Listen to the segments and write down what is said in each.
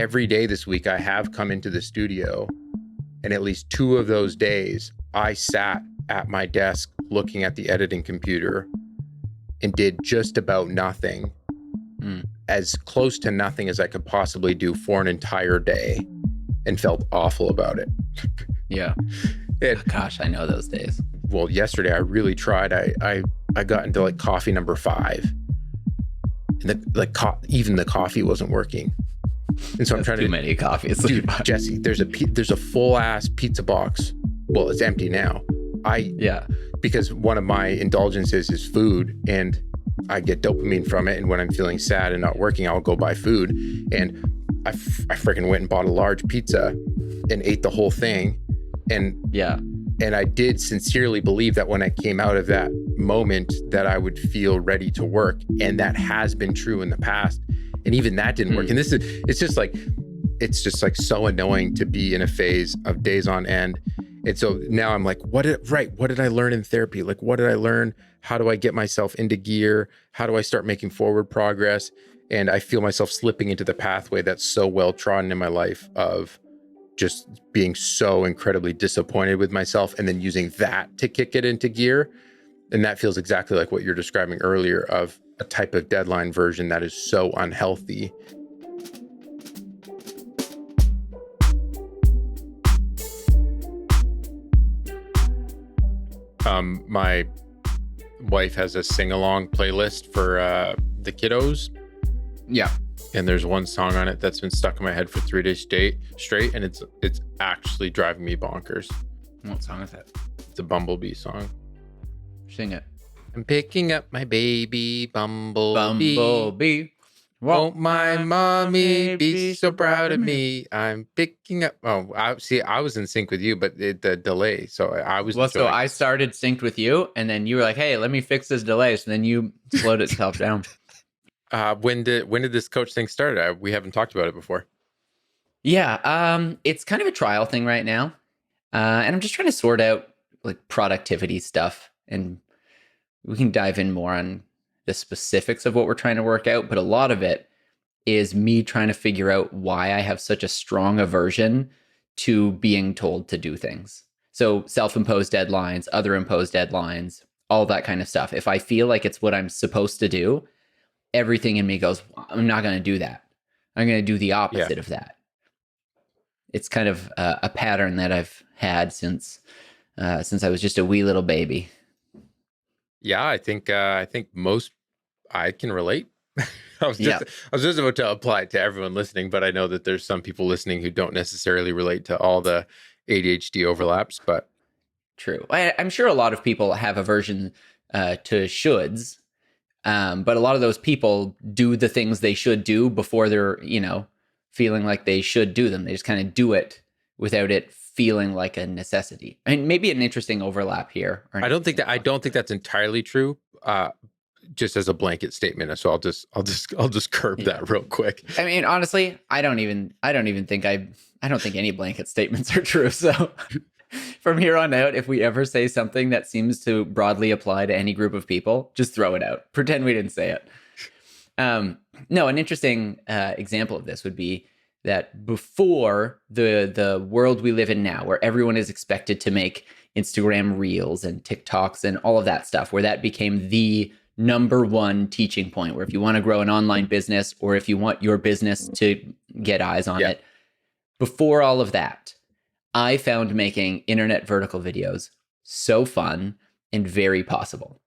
every day this week I have come into the studio, and at least 2 of those days I sat at my desk looking at the editing computer and did just about nothing, as close to nothing as I could possibly do for an entire day, and felt awful about it. Yeah. Gosh, I know those days. Well, yesterday I really tried. I got into like coffee number 5, and even the coffee wasn't working. And so I'm trying too many coffees. Dude, Jesse, there's a full ass pizza box. Well, it's empty now. Because one of my indulgences is food, and I get dopamine from it. And when I'm feeling sad and not working, I'll go buy food. And I freaking went and bought a large pizza and ate the whole thing. And I did sincerely believe that when I came out of that moment that I would feel ready to work. And that has been true in the past. And even that didn't work. And it's just like so annoying to be in a phase of days on end. And so now I'm like, what did I learn in therapy? Like, what did I learn? How do I get myself into gear? How do I start making forward progress? And I feel myself slipping into the pathway that's so well trodden in my life of just being so incredibly disappointed with myself, and then using that to kick it into gear. And that feels exactly like what you're describing earlier, of a type of deadline version that is so unhealthy. My wife has a sing-along playlist for the kiddos. Yeah. And there's one song on it that's been stuck in my head for 3 days straight, and it's actually driving me bonkers. What song is that? It's a Bumblebee song. Sing it. I'm picking up my baby Bumblebee. Won't my mommy be so proud of me? I'm picking up. Oh, I was in sync with you, but the delay. So I was. Well, so I started synced with you, and then you were like, "Hey, let me fix this delay." So then you slowed itself down. When did this coach thing start? We haven't talked about it before. Yeah, it's kind of a trial thing right now, and I'm just trying to sort out like productivity stuff, and we can dive in more on the specifics of what we're trying to work out. But a lot of it is me trying to figure out why I have such a strong aversion to being told to do things. So self-imposed deadlines, other imposed deadlines, all that kind of stuff. If I feel like it's what I'm supposed to do, everything in me goes, I'm not going to do that. I'm going to do the opposite of that. It's kind of a pattern that I've had since I was just a wee little baby. Yeah, I think I can relate. I was just about to apply it to everyone listening, but I know that there's some people listening who don't necessarily relate to all the ADHD overlaps. But true, I'm sure a lot of people have aversion to shoulds. But a lot of those people do the things they should do before they're, feeling like they should do them. They just kind of do it without it feeling like a necessity. And maybe an interesting overlap here. I don't think that's entirely true. Just as a blanket statement. So I'll just curb that real quick. I mean, honestly, I don't think any blanket statements are true. So from here on out, if we ever say something that seems to broadly apply to any group of people, just throw it out. Pretend we didn't say it. No, an interesting example of this would be that before the world we live in now, where everyone is expected to make Instagram reels and TikToks and all of that stuff, where that became the number one teaching point, where if you want to grow an online business, or if you want your business to get eyes on it, before all of that, I found making internet vertical videos so fun and very possible.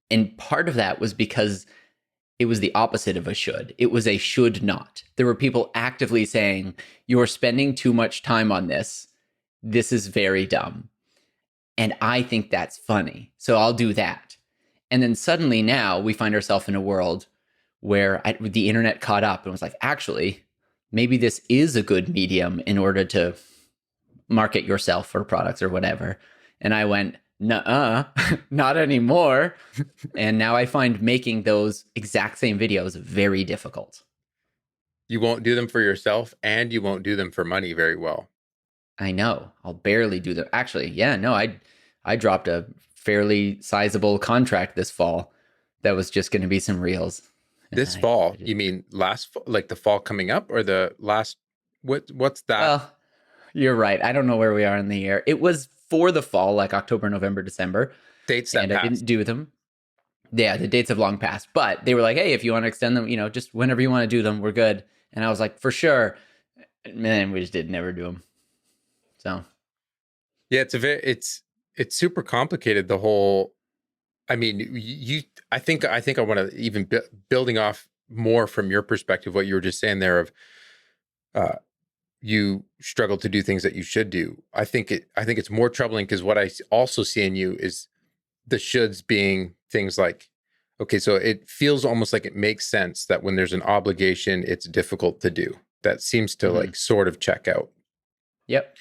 And part of that was because it was the opposite of a should. It was a should not. There were people actively saying, you're spending too much time on this. This is very dumb. And I think that's funny. So I'll do that. And then suddenly now we find ourselves in a world where the internet caught up and was like, actually, maybe this is a good medium in order to market yourself or products or whatever. And I went, nuh-uh, not anymore. And now I find making those exact same videos very difficult. You won't do them for yourself, and you won't do them for money very well. I know. I'll barely do them. Actually, I dropped a fairly sizable contract this fall that was just going to be some reels. This fall? You mean the fall coming up, or the last What's that? Well, you're right. I don't know where we are in the year. It was for the fall, like October, November, December, Dates that and I didn't passed. do them. Yeah, the dates have long passed, but they were like, "Hey, if you want to extend them, just whenever you want to do them, we're good." And I was like, "For sure." Man, we just did never do them. So Yeah, it's super complicated. The whole, I mean, I think I want to even building off more from your perspective, what you were just saying there of uh, you struggle to do things that you should do. I think it's more troubling because what also see in you is the shoulds being things like, okay, so it feels almost like it makes sense that when there's an obligation, it's difficult to do. That seems to mhm. like sort of check out. Yep.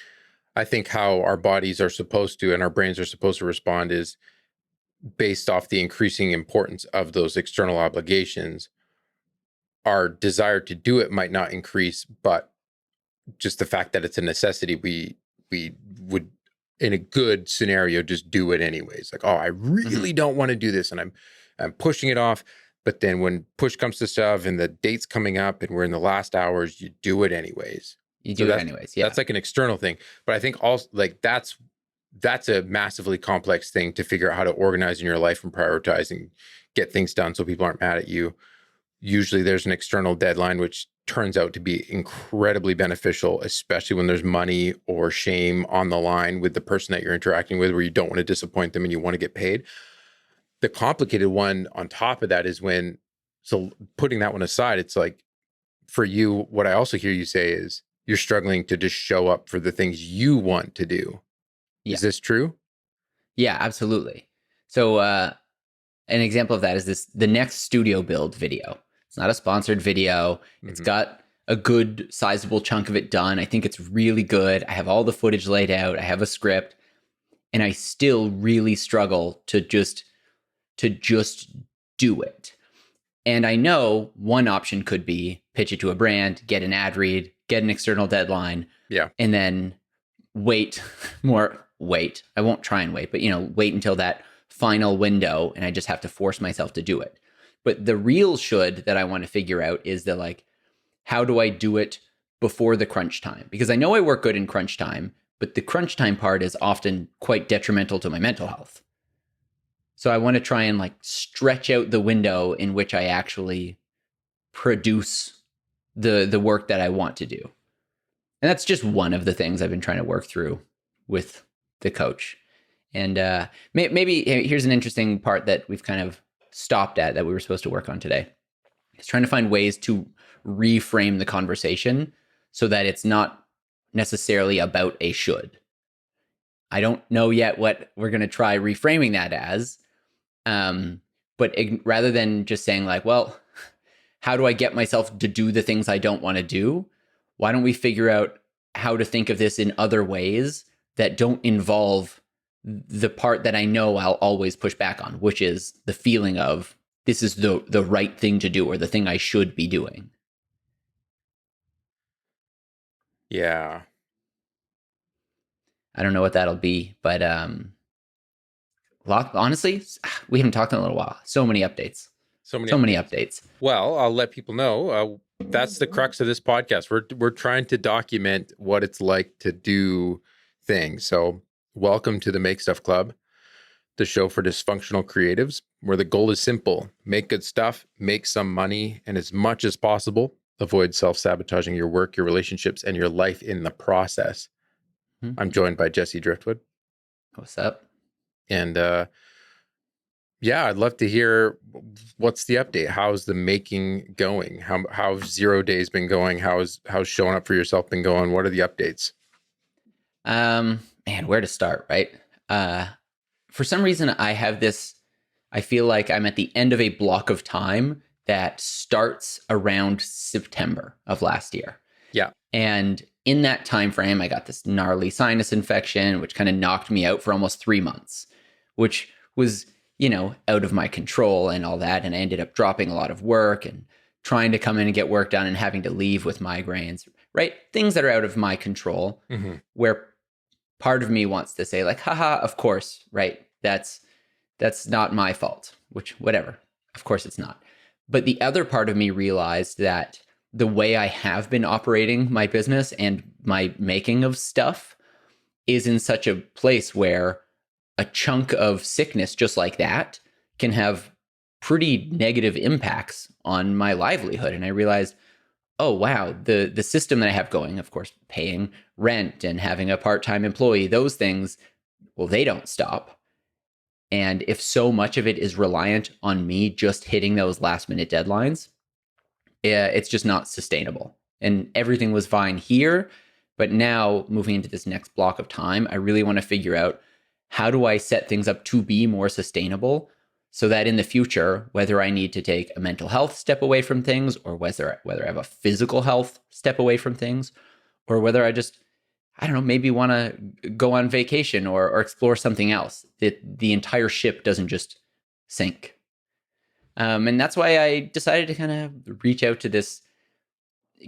I think how our bodies are supposed to and our brains are supposed to respond is based off the increasing importance of those external obligations. Our desire to do it might not increase, but just the fact that it's a necessity, we would in a good scenario just do it anyways. Like, oh, I Mhm. really don't want to do this, and I'm pushing it off. But then when push comes to shove and the date's coming up and we're in the last hours, you do it anyways. You So do it anyways. Yeah. that's like an external thing. But I think also like that's a massively complex thing to figure out how to organize in your life and prioritize and get things done so people aren't mad at you. Usually there's an external deadline, which turns out to be incredibly beneficial, especially when there's money or shame on the line with the person that you're interacting with, where you don't want to disappoint them and you want to get paid. The complicated one on top of that is when, so putting that one aside, it's like for you, what I also hear you say is you're struggling to just show up for the things you want to do. Yeah. Is this true? Yeah, absolutely. So an example of that is the next studio build video. It's not a sponsored video. It's Mm-hmm. got a good sizable chunk of it done. I think it's really good. I have all the footage laid out. I have a script, and I still really struggle to just do it. And I know one option could be pitch it to a brand, get an ad read, get an external deadline, Yeah. and then wait wait. I won't try and wait, but wait until that final window and I just have to force myself to do it. But the real should that I want to figure out is the like, how do I do it before the crunch time? Because I know I work good in crunch time, but the crunch time part is often quite detrimental to my mental health. So I want to try and like stretch out the window in which I actually produce the work that I want to do. And that's just one of the things I've been trying to work through with the coach. And maybe here's an interesting part that we've kind of stopped at that we were supposed to work on today. It's trying to find ways to reframe the conversation so that it's not necessarily about a should. I don't know yet what we're going to try reframing that as. But rather than just saying like, well, how do I get myself to do the things I don't want to do? Why don't we figure out how to think of this in other ways that don't involve the part that I know I'll always push back on, which is the feeling of this is the right thing to do or the thing I should be doing. Yeah. I don't know what that'll be, but honestly, we haven't talked in a little while. So many updates. So many So many updates. updates. Well, I'll let people know. That's the crux of this podcast. We're trying to document what it's like to do things. So, welcome to the Make Stuff Club, the show for dysfunctional creatives, where the goal is simple: make good stuff, make some money, and as much as possible, avoid self-sabotaging your work, your relationships, and your life in the process. I'm joined by Jesse Driftwood. What's up? And yeah, I'd love to hear what's the update. How's the making going? How's 0 days been going? How's showing up for yourself been going? What are the updates? Man, where to start, right? For some reason I have this, I feel like I'm at the end of a block of time that starts around September of last year. Yeah. And in that time frame, I got this gnarly sinus infection, which kind of knocked me out for almost 3 months, which was, out of my control and all that. And I ended up dropping a lot of work and trying to come in and get work done and having to leave with migraines, right? Things that are out of my control, where part of me wants to say like, haha, of course, right? That's not my fault, which whatever. Of course it's not. But the other part of me realized that the way I have been operating my business and my making of stuff is in such a place where a chunk of sickness just like that can have pretty negative impacts on my livelihood. And I realized, oh wow, the system that I have going, of course, paying rent and having a part-time employee, those things, well, they don't stop. And if so much of it is reliant on me just hitting those last minute deadlines, it's just not sustainable. And everything was fine here, but now moving into this next block of time, I really want to figure out, how do I set things up to be more sustainable so that in the future, whether I need to take a mental health step away from things, or whether I have a physical health step away from things, or whether I just, I don't know, maybe want to go on vacation or explore something else, that the entire ship doesn't just sink. And that's why I decided to kind of reach out to this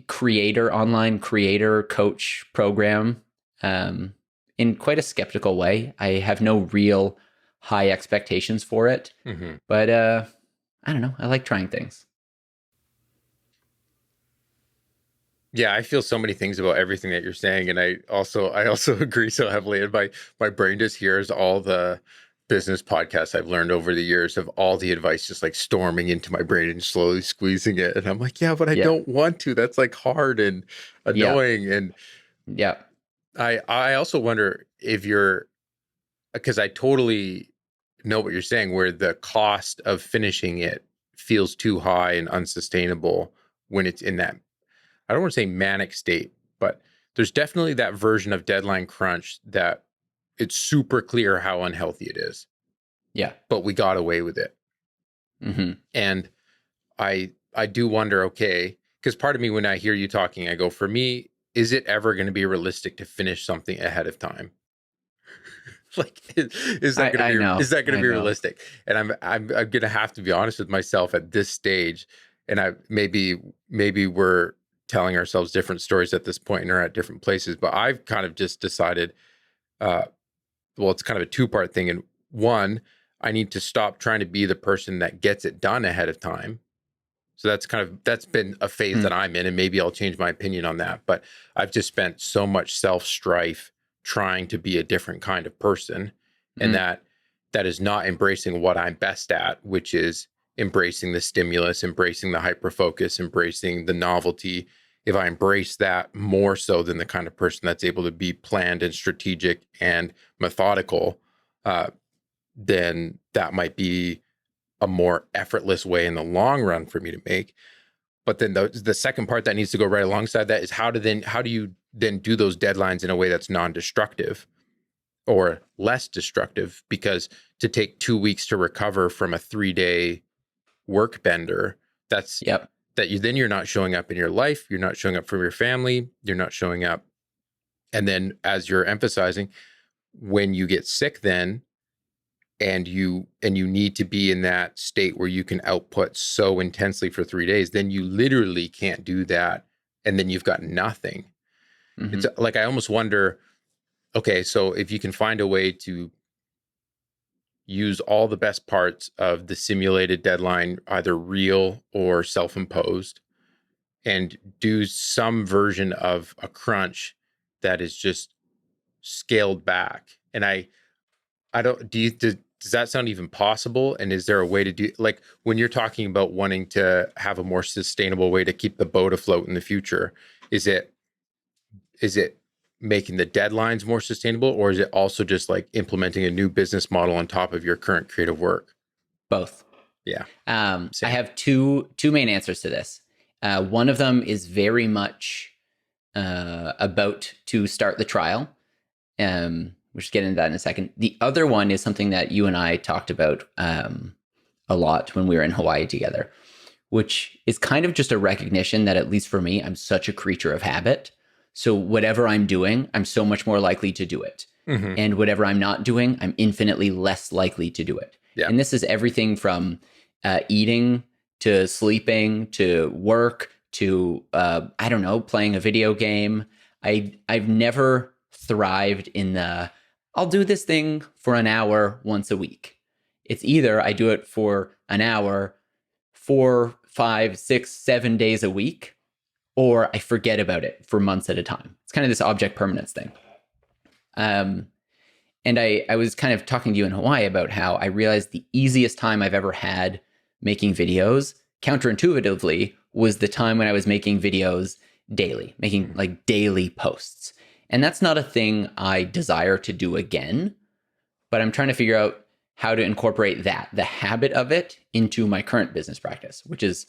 online creator coach program in quite a skeptical way. I have no real high expectations for it, but I don't know. I like trying things. Yeah, I feel so many things about everything that you're saying, and I also agree so heavily. And my brain just hears all the business podcasts I've learned over the years of all the advice just like storming into my brain and slowly squeezing it. And I'm like, yeah, but I don't want to. That's like hard and annoying. And I also wonder if because I totally know what you're saying, where the cost of finishing it feels too high and unsustainable when it's in that, I don't want to say manic state, but there's definitely that version of deadline crunch that it's super clear how unhealthy it is. Yeah. But we got away with it. And I do wonder, okay, because part of me, when I hear you talking, I go, for me, is it ever going to be realistic to finish something ahead of time? Like, is that going to be realistic? And I'm going to have to be honest with myself at this stage. And maybe we're telling ourselves different stories at this point and are at different places, but I've kind of just decided, well, it's kind of a two-part thing. And one, I need to stop trying to be the person that gets it done ahead of time. So that's been a phase that I'm in, and maybe I'll change my opinion on that. But I've just spent so much self-strife trying to be a different kind of person, and that is not embracing what I'm best at, which is embracing the stimulus, embracing the hyper-focus, embracing the novelty. If I embrace that more so than the kind of person that's able to be planned and strategic and methodical, then that might be a more effortless way in the long run for me to make. But then the second part that needs to go right alongside that is how do you then do those deadlines in a way that's non-destructive or less destructive? Because to take 2 weeks to recover from a 3-day work bender, then you're not showing up in your life, you're not showing up for your family, you're not showing up. And then, as you're emphasizing, when you get sick then, and you need to be in that state where you can output so intensely for 3 days, then you literally can't do that. And then you've got nothing. It's like, I almost wonder, okay, so if you can find a way to use all the best parts of the simulated deadline, either real or self-imposed, and do some version of a crunch that is just scaled back. And I don't, does that sound even possible? And is there a way to do, like, when you're talking about wanting to have a more sustainable way to keep the boat afloat in the future, is it making the deadlines more sustainable, or is it also just like implementing a new business model on top of your current creative work? Both. Yeah. I have two main answers to this. One of them is very much about to start the trial. We'll just get into that in a second. The other one is something that you and I talked about a lot when we were in Hawaii together, which is kind of just a recognition that, at least for me, I'm such a creature of habit. So whatever I'm doing, I'm so much more likely to do it. And whatever I'm not doing, I'm infinitely less likely to do it. Yeah. And this is everything from eating to sleeping to work to, I don't know, playing a video game. I've never thrived in I'll do this thing for an hour once a week. It's either I do it for an hour, 4, 5, 6, 7 days a week, or I forget about it for months at a time. It's kind of this object permanence thing. And I was kind of talking to you in Hawaii about how I realized the easiest time I've ever had making videos, counterintuitively, was the time when I was making videos daily, making like daily posts. And that's not a thing I desire to do again, but I'm trying to figure out how to incorporate that, the habit of it, into my current business practice, which is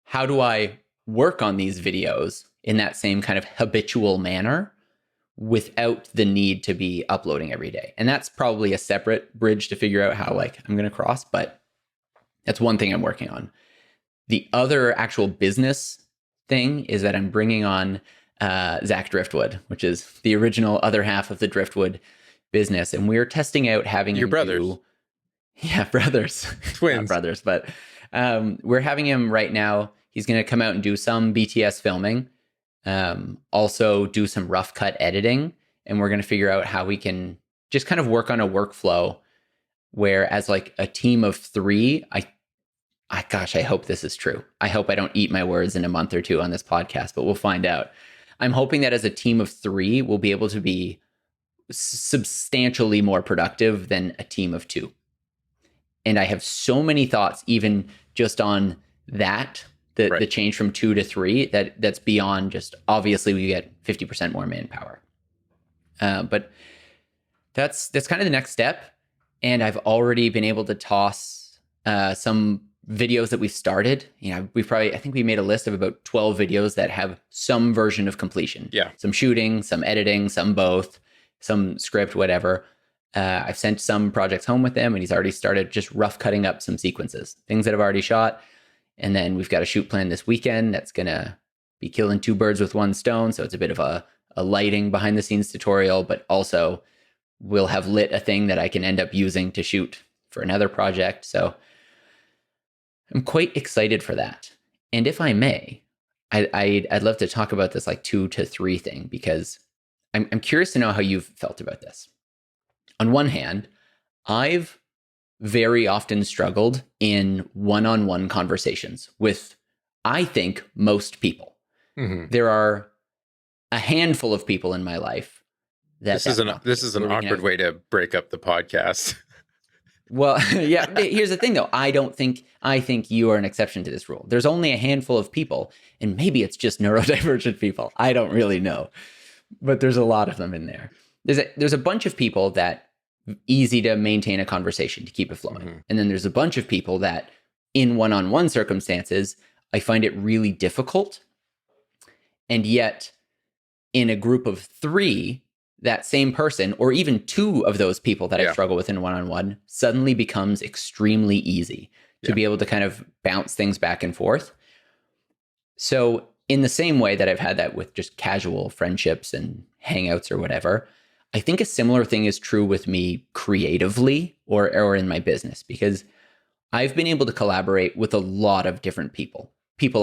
how do I work on these videos in that same kind of habitual manner without the need to be uploading every day. And that's probably a separate bridge to figure out how like I'm going to cross, but that's one thing I'm working on. The other actual business thing is that I'm bringing on Zach Driftwood, which is the original other half of the Driftwood business. And we're testing out having your brothers. Brothers. Twins. Not brothers, but we're having him right now. He's going to come out and do some BTS filming, also do some rough cut editing. And we're going to figure out how we can just kind of work on a workflow where as like a team of 3, I hope this is true. I hope I don't eat my words in a month or 2 on this podcast, but we'll find out. I'm hoping that as a team of 3, we'll be able to be substantially more productive than a team of 2. And I have so many thoughts, even just on that, the change from 2 to 3, that's beyond just obviously we get 50% more manpower. But that's kind of the next step. And I've already been able to toss some videos that we've started. I think we made a list of about 12 videos that have some version of completion. Yeah. Some shooting, some editing, some both, some script, whatever. I've sent some projects home with him, and he's already started just rough cutting up some sequences, things that I've already shot. And then we've got a shoot plan this weekend that's going to be killing 2 birds with 1 stone. So it's a bit of a lighting behind the scenes tutorial, but also we'll have lit a thing that I can end up using to shoot for another project. So I'm quite excited for that. And if I may, I'd love to talk about this like 2 to 3 thing, because I'm curious to know how you've felt about this. On one hand, I've very often struggled in one-on-one conversations with, I think, most people. Mm-hmm. There are a handful of people in my life that this is an awkward way to break up the podcast. Well, yeah, here's the thing though. I think you are an exception to this rule. There's only a handful of people, and maybe it's just neurodivergent people. I don't really know, but there's a lot of them in there. There's a bunch of people that easy to maintain a conversation, to keep it flowing. Mm-hmm. And then there's a bunch of people that in one-on-one circumstances, I find it really difficult. And yet in a group of 3, that same person, or even 2 of those people that I struggle with in one-on-one, suddenly becomes extremely easy to be able to kind of bounce things back and forth. So in the same way that I've had that with just casual friendships and hangouts or whatever, I think a similar thing is true with me creatively or in my business, because I've been able to collaborate with a lot of different people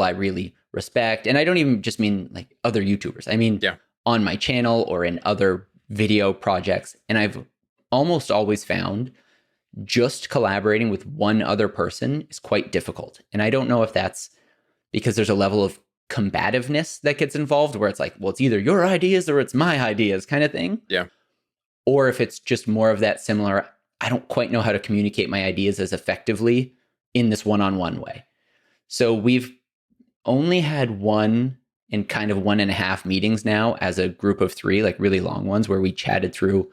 I really respect. And I don't even just mean like other YouTubers. I mean, on my channel or in other video projects. And I've almost always found just collaborating with one other person is quite difficult. And I don't know if that's because there's a level of combativeness that gets involved where it's like, well, it's either your ideas or it's my ideas kind of thing. Yeah. Or if it's just more of that similar, I don't quite know how to communicate my ideas as effectively in this one-on-one way. So we've only had 1 and kind of 1.5 meetings now as a group of 3, like really long ones where we chatted through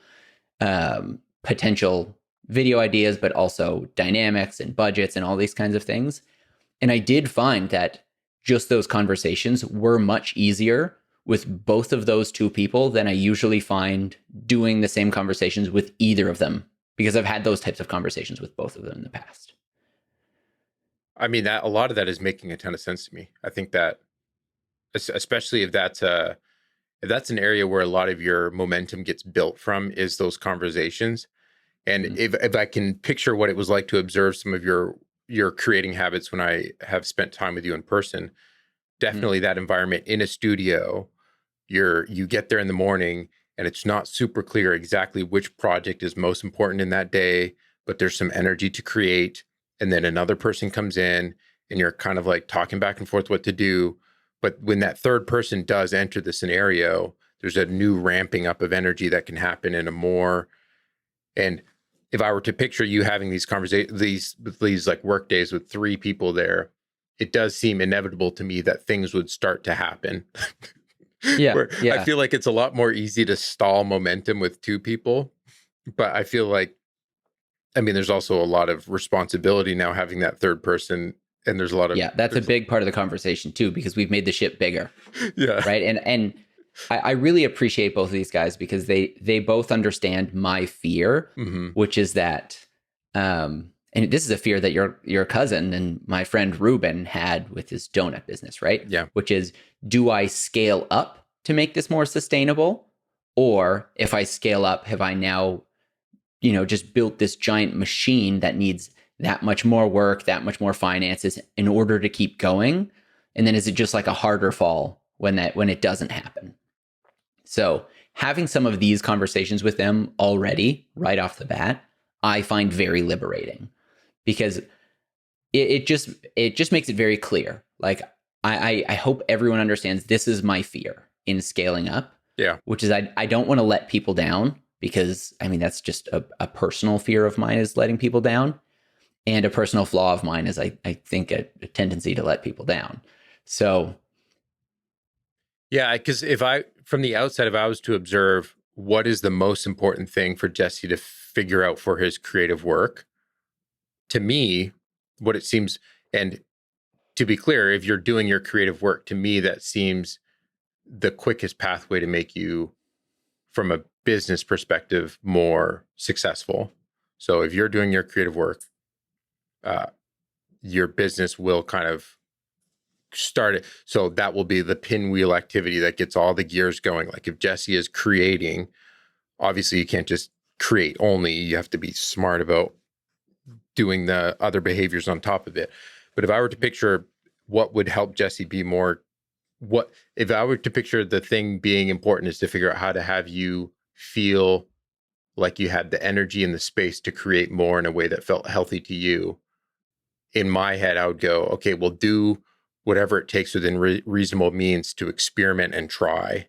potential video ideas, but also dynamics and budgets and all these kinds of things. And I did find that just those conversations were much easier with both of those 2 people than I usually find doing the same conversations with either of them, because I've had those types of conversations with both of them in the past. I mean, that a lot of that is making a ton of sense to me. I think that, especially if that's an area where a lot of your momentum gets built from, is those conversations. And if I can picture what it was like to observe some of your creating habits when I have spent time with you in person, definitely that environment in a studio, you get there in the morning and it's not super clear exactly which project is most important in that day, but there's some energy to create. And then another person comes in and you're kind of like talking back and forth what to do. But when that third person does enter the scenario, there's a new ramping up of energy that can happen in a more, and if I were to picture you having these conversations, these like work days with three people there, it does seem inevitable to me that things would start to happen. Yeah. Where I feel like it's a lot more easy to stall momentum with two people. But I feel like, I mean, there's also a lot of responsibility now having that third person. And there's a lot of, that's a big part of the conversation too, because we've made the ship bigger. Yeah. Right. And I really appreciate both of these guys because they both understand my fear, which is that, and this is a fear that your cousin and my friend Ruben had with his donut business, right? Yeah. Which is, do I scale up to make this more sustainable? Or if I scale up, have I now, just built this giant machine that needs that much more work, that much more finances in order to keep going? And then is it just like a harder fall when it doesn't happen? So having some of these conversations with them already right off the bat, I find very liberating, because it just makes it very clear. Like I hope everyone understands this is my fear in scaling up. Yeah. Which is I don't want to let people down, because I mean, that's just a personal fear of mine, is letting people down. And a personal flaw of mine is I think a tendency to let people down. So yeah, because from the outside, if I was to observe what is the most important thing for Jesse to figure out for his creative work, to me, what it seems, and to be clear, if you're doing your creative work, to me, that seems the quickest pathway to make you, from a business perspective, more successful. So if you're doing your creative work, your business will kind of start it. So that will be the pinwheel activity that gets all the gears going. Like if Jesse is creating, obviously you can't just create only, you have to be smart about doing the other behaviors on top of it. But if I were to picture what would help Jesse be more, if I were to picture the thing being important is to figure out how to have you feel like you had the energy and the space to create more in a way that felt healthy to you. In my head, I would go, okay, we'll do whatever it takes within reasonable means to experiment and try.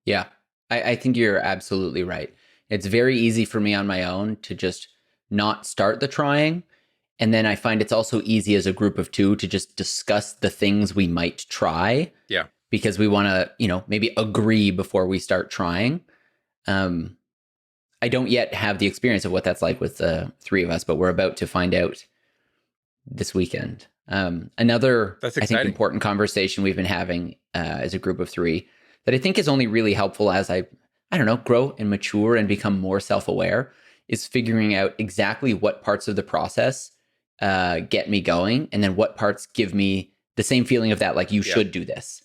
Yeah, I think you're absolutely right. It's very easy for me on my own to just not start the trying. And then I find it's also easy as a group of two to just discuss the things we might try. Yeah. Because we want to, maybe agree before we start trying. I don't yet have the experience of what that's like with the three of us, but we're about to find out this weekend. Another, I think, important conversation we've been having as a group of three that I think is only really helpful as I don't know, grow and mature and become more self-aware, is figuring out exactly what parts of the process get me going, and then what parts give me the same feeling of that, like you should do this.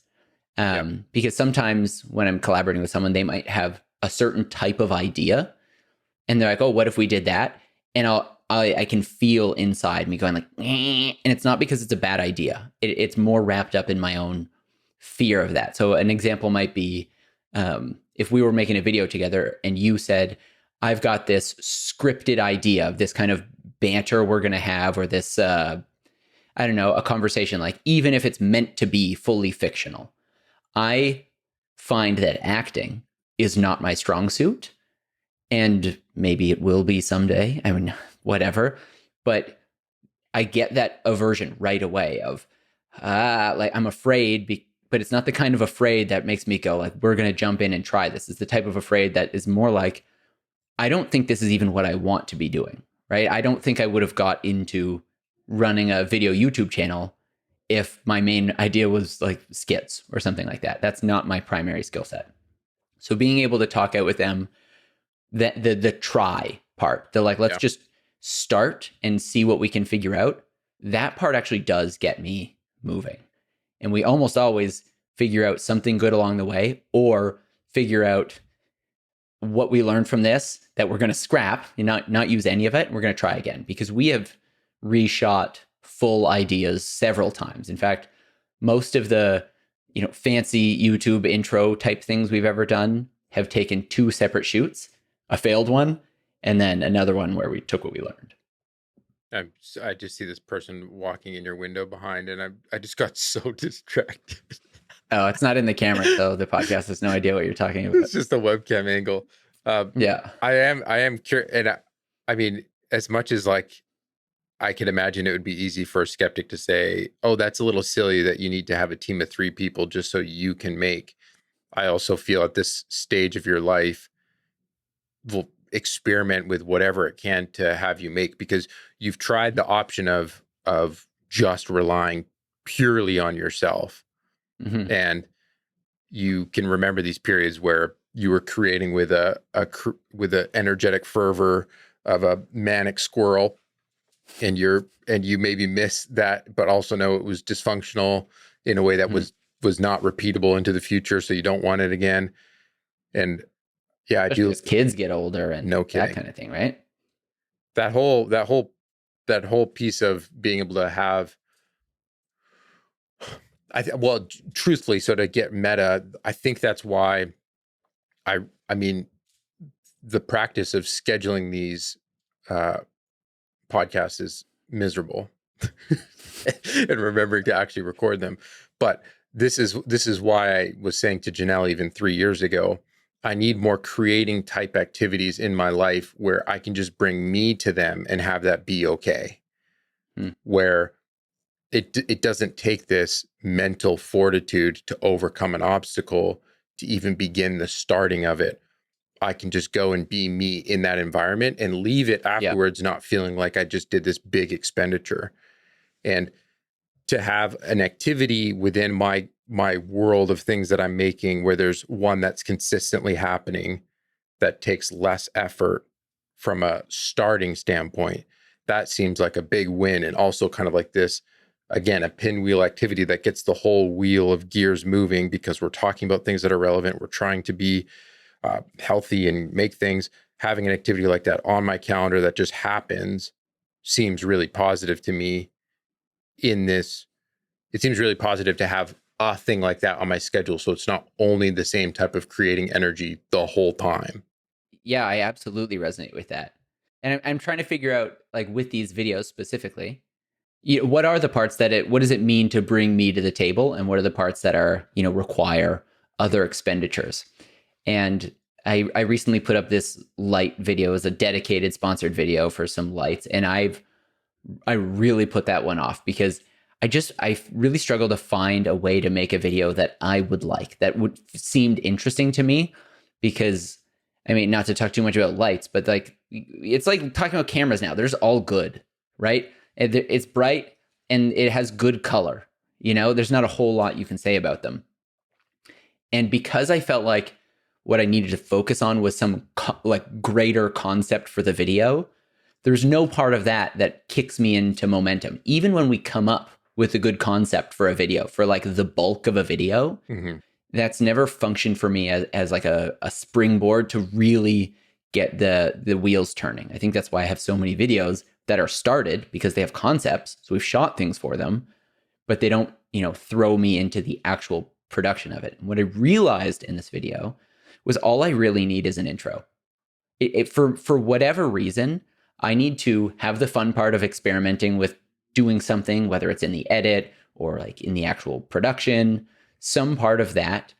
Because sometimes when I'm collaborating with someone, they might have a certain type of idea and they're like, oh, what if we did that? And I can feel inside me going like, and it's not because it's a bad idea. It's more wrapped up in my own fear of that. So an example might be, if we were making a video together and you said, I've got this scripted idea of this kind of banter we're going to have, or this, I don't know, a conversation, like even if it's meant to be fully fictional, I find that acting is not my strong suit. And maybe it will be someday. I mean, whatever. But I get that aversion right away of, like I'm afraid, but it's not the kind of afraid that makes me go like, we're going to jump in and try this. It's the type of afraid that is more like, I don't think this is even what I want to be doing, right? I don't think I would have got into running a video YouTube channel if my main idea was like skits or something like that. That's not my primary skill set. So being able to talk out with them, the try part, the like, let's just start and see what we can figure out. That part actually does get me moving. And we almost always figure out something good along the way, or figure out what we learned from this that we're going to scrap and not use any of it. We're going to try again, because we have reshot full ideas several times. In fact, most of the, fancy YouTube intro type things we've ever done have taken 2 separate shoots, a failed one, and then another one where we took what we learned. I just see this person walking in your window behind, and I just got so distracted. Oh, it's not in the camera, so the podcast has no idea what you're talking about. It's just a webcam angle. Yeah. I am curious, and I mean, as much as like I could imagine it would be easy for a skeptic to say, "Oh, that's a little silly that you need to have a team of 3 people just so you can make." I also feel at this stage of your life, will experiment with whatever it can to have you make, because you've tried the option of just relying purely on yourself. Mm-hmm. And you can remember these periods where you were creating with with an energetic fervor of a manic squirrel, and you maybe miss that, but also know it was dysfunctional in a way that Mm-hmm. was not repeatable into the future, so you don't want it again. And yeah, I Especially do. as kids get older and No that kidding. kind of thing, right? that whole that whole that whole piece of being able to have, well, truthfully, so to get meta, I think that's why i I mean, the practice of scheduling these uh podcasts is miserable. And remembering to actually record them. But this is why I was saying to Janelle even 3 years ago, I need more creating type activities in my life where I can just bring me to them and have that be okay. Mm. Where it doesn't take this mental fortitude to overcome an obstacle to even begin the starting of it. I can just go and be me in that environment and leave it Yeah. afterwards, not feeling like I just did this big expenditure. And to have an activity within my world of things that I'm making where there's one that's consistently happening, that takes less effort from a starting standpoint, that seems like a big win. And also kind of like this, again, a pinwheel activity that gets the whole wheel of gears moving, because we're talking about things that are relevant. We're trying to be healthy and make things. Having an activity like that on my calendar that just happens seems really positive to me in this. It seems really positive to have a thing like that on my schedule, so it's not only the same type of creating energy the whole time. Yeah, I absolutely resonate with that. And I'm trying to figure out, like, with these videos specifically, what are the parts what does it mean to bring me to the table? And what are the parts that are, require other expenditures? And I recently put up this light video as a dedicated sponsored video for some lights. And I really put that one off because I really struggle to find a way to make a video that I would like, that would seemed interesting to me. Because I mean, not to talk too much about lights, but like, it's like talking about cameras now. There's all good, right? It's bright and it has good color. There's not a whole lot you can say about them. And because I felt like what I needed to focus on was some like greater concept for the video, there's no part of that kicks me into momentum. Even when we come up with a good concept for a video, for like the bulk of a video, Mm-hmm. that's never functioned for me as like a springboard to really get the wheels turning. I think that's why I have so many videos that are started, because they have concepts. So we've shot things for them, but they don't, throw me into the actual production of it. And what I realized in this video was all I really need is an intro. For whatever reason, I need to have the fun part of experimenting with doing something, whether it's in the edit or like in the actual production. Some part of that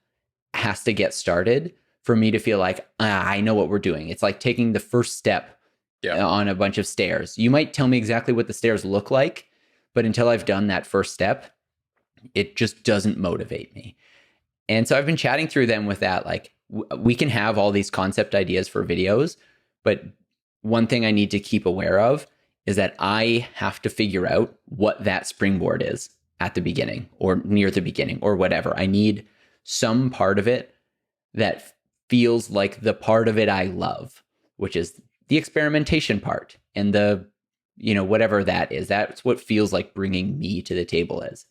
has to get started for me to feel like, I know what we're doing. It's like taking the first step on a bunch of stairs. You might tell me exactly what the stairs look like, but until I've done that first step, it just doesn't motivate me. And so I've been chatting through them with that. Like, we can have all these concept ideas for videos, but one thing I need to keep aware of is that I have to figure out what that springboard is at the beginning or near the beginning or whatever. I need some part of it that feels like the part of it I love, which is the experimentation part and the, whatever that is. That's what feels like bringing me to the table is.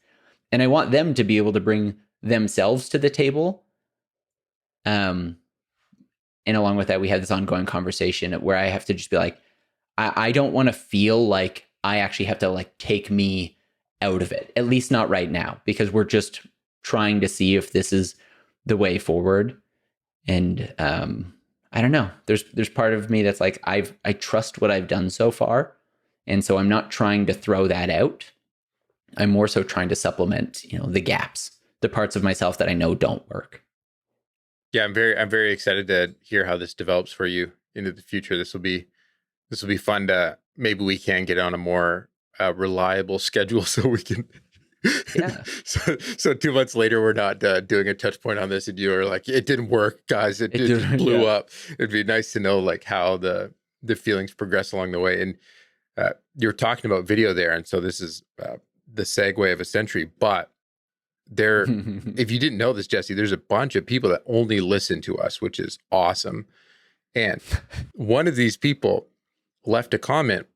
And I want them to be able to bring themselves to the table. And along with that, we had this ongoing conversation where I have to just be like, I don't want to feel like I actually have to like take me out of it, at least not right now, because we're just trying to see if this is the way forward. And I don't know. There's part of me that's like, I trust what I've done so far, And so I'm not trying to throw that out. I'm more so trying to supplement, the gaps, the parts of myself that I know don't work. Yeah, I'm very excited to hear how this develops for you into the future. This will be fun to, maybe we can get on a more reliable schedule so we can. Yeah. So 2 months later, we're not doing a touch point on this, and you are like, it didn't work, guys. It just blew up. It'd be nice to know like how the feelings progress along the way. And you're talking about video there, and so this is the segue of a century. But there, if you didn't know this, Jesse, there's a bunch of people that only listen to us, which is awesome. And one of these people left a comment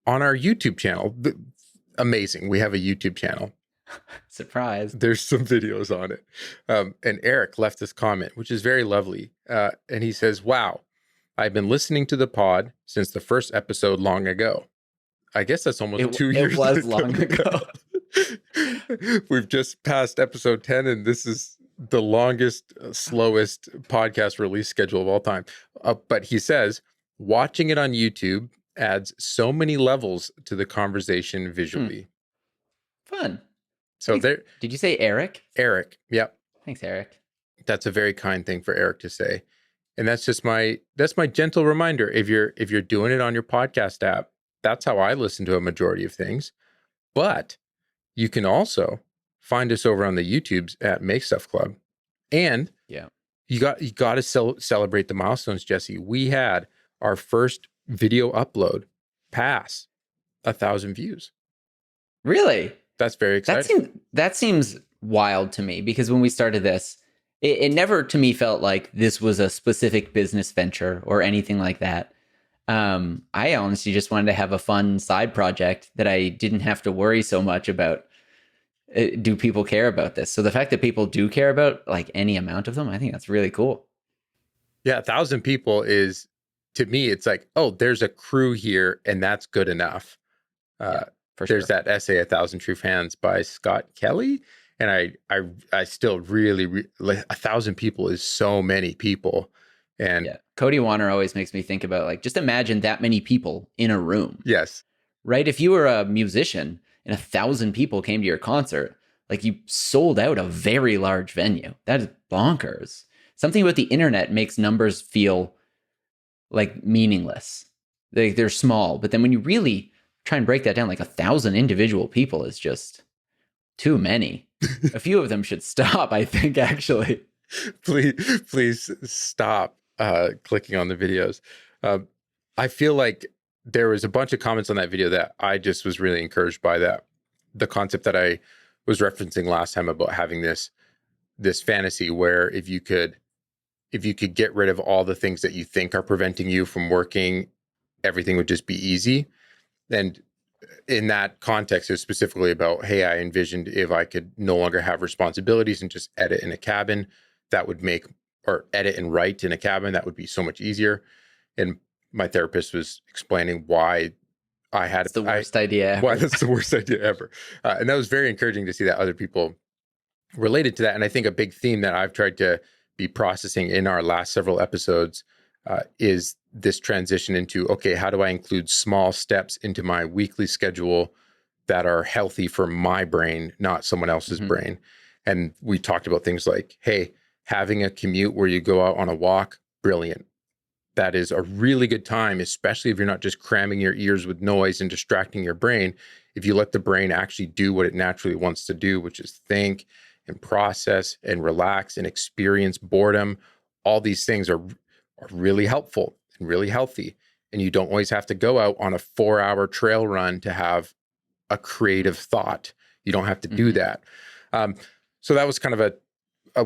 on our YouTube channel. Amazing. We have a YouTube channel. Surprise. There's some videos on it. And Eric left this comment, which is very lovely. And he says, wow, I've been listening to the pod since the first episode long ago. I guess that's almost 2 years. It was long ago. We've just passed episode 10, and this is the longest, slowest podcast release schedule of all time. But he says, watching it on YouTube adds so many levels to the conversation visually. Fun. So Thanks. there. Did you say Eric? Eric. Yep. Thanks, Eric. That's a very kind thing for Eric to say. And that's just my gentle reminder. If you're doing it on your podcast app, that's how I listen to a majority of things. But you can also find us over on the YouTubes at Make Stuff Club. And you got to celebrate the milestones, Jesse. We had our first video upload pass 1,000 views. Really? That's very exciting. That seems wild to me, because when we started this, it never to me felt like this was a specific business venture or anything like that. I honestly just wanted to have a fun side project that I didn't have to worry so much about. Do people care about this? So the fact that people do care about like any amount of them, I think that's really cool. Yeah, 1,000 people is, to me, it's like, oh, there's a crew here, and that's good enough. There's that essay, 1,000 True Fans by Scott Kelly. And I still really like 1,000 people is so many people. And Cody Warner always makes me think about, like, just imagine that many people in a room. Yes. Right? If you were a musician and 1,000 people came to your concert, like, you sold out a very large venue. That is bonkers. Something about the internet makes numbers feel like meaningless. They're small, but then when you really try and break that down, like 1,000 individual people is just too many. A few of them should stop, I think, actually. Please stop clicking on the videos. I feel like there was a bunch of comments on that video that I just was really encouraged by, that the concept that I was referencing last time about having this fantasy where if you could get rid of all the things that you think are preventing you from working, everything would just be easy. And in that context, it's specifically about, hey, I envisioned if I could no longer have responsibilities and just edit in a cabin, that would make, or edit and write in a cabin, that would be so much easier. And my therapist was explaining why I had the worst idea ever. Why that's the worst idea ever. And that was very encouraging to see that other people related to that. And I think a big theme that I've tried to be processing in our last several episodes is this transition into, okay, how do I include small steps into my weekly schedule that are healthy for my brain, not someone else's brain? And we talked about things like, hey, having a commute where you go out on a walk, brilliant. That is a really good time, especially if you're not just cramming your ears with noise and distracting your brain. If you let the brain actually do what it naturally wants to do, which is think and process and relax and experience boredom, all these things are really helpful and really healthy. And you don't always have to go out on a 4-hour trail run to have a creative thought. You don't have to do that. So that was kind of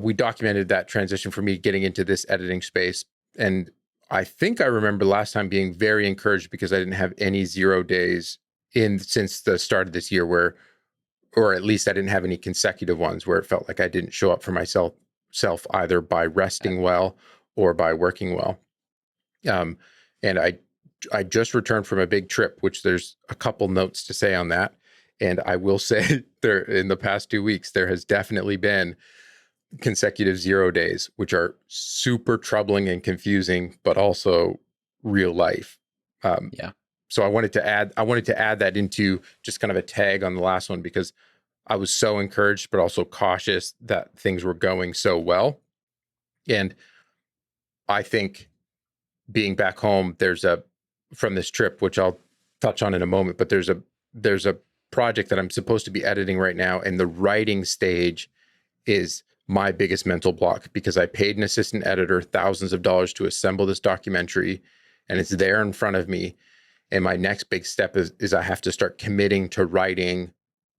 we documented that transition for me getting into this editing space. And I think I remember last time being very encouraged because I didn't have any 0 days since the start of this year where, or at least I didn't have any consecutive ones where it felt like I didn't show up for myself either by resting well or by working well. And I just returned from a big trip, which there's a couple notes to say on that. And I will say there, in the past 2 weeks, there has definitely been consecutive 0 days, which are super troubling and confusing, but also real life. So I wanted to add that into just kind of a tag on the last one because I was so encouraged, but also cautious that things were going so well. And I think being back home, from this trip, which I'll touch on in a moment, but there's a project that I'm supposed to be editing right now. And the writing stage is my biggest mental block because I paid an assistant editor thousands of dollars to assemble this documentary and it's there in front of me. And my next big step is I have to start committing to writing